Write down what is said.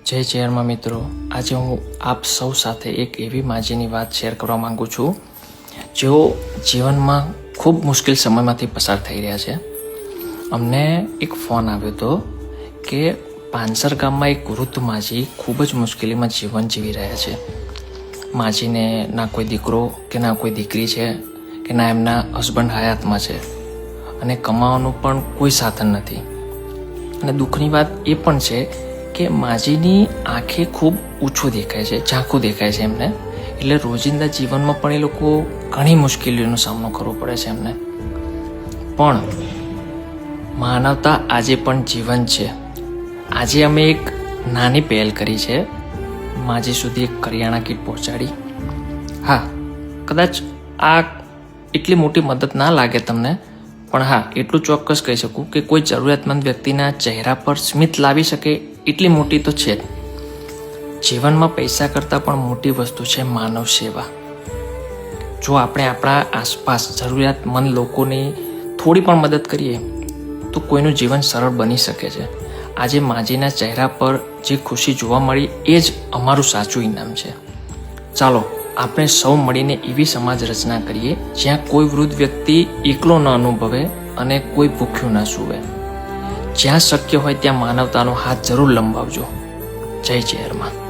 જય ચેરમાં મિત્રો, આજે હું આપ સૌ સાથે એક એવી માજીની વાત શેર કરવા માંગુ છું જેઓ જીવનમાં ખૂબ મુશ્કેલ સમયમાંથી પસાર થઈ રહ્યા છે. અમને એક ફોન આવ્યો હતો કે પાંસર ગામમાં એક વૃદ્ધ માજી ખૂબ જ મુશ્કેલીમાં જીવન જીવી રહ્યા છે. માજીને ના કોઈ દીકરો કે ના કોઈ દીકરી છે કે ના એમના હસબન્ડ હયાતમાં છે અને કમાવાનું પણ કોઈ સાધન નથી. અને દુઃખની વાત એ પણ છે કે માજીની આંખે ખૂબ ઊંચું દેખાય છે, ઝાંખું દેખાય છે એમને. એટલે રોજિંદા જીવનમાં પણ એ લોકો ઘણી મુશ્કેલીઓનો સામનો કરવો પડે છે એમને. પણ માનવતા આજે પણ જીવન છે. આજે અમે એક નાની પહેલ કરી છે, માજી સુધી એક કરિયાણા કીટ પહોંચાડી. હા, કદાચ આ એટલી મોટી મદદ ના લાગે તમને, પણ હા, એટલું ચોક્કસ કહી શકું કે કોઈ જરૂરિયાતમંદ વ્યક્તિના ચહેરા પર સ્મિત લાવી શકે એટલી મોટી તો છે જ. જીવનમાં પૈસા કરતાં પણ મોટી વસ્તુ છે માનવ સેવા. જો આપણે આપણા આસપાસ જરૂરિયાતમંદ લોકોની થોડી પણ મદદ કરીએ તો કોઈનું જીવન સરળ બની શકે છે. આજે માજીના ચહેરા પર જે ખુશી જોવા મળી એ જ અમારું સાચું ઇનામ છે. ચાલો આપણે સૌ મળીને એવી સમાજ રચના કરીએ જ્યાં કોઈ વૃદ્ધ વ્યક્તિ એકલો ન અનુભવે અને કોઈ ભૂખ્યું ન સૂવે. જ્યાં શક્ય હોય ત્યાં માનવતાનો હાથ જરૂર લંબાવજો. જય ચેરમાં.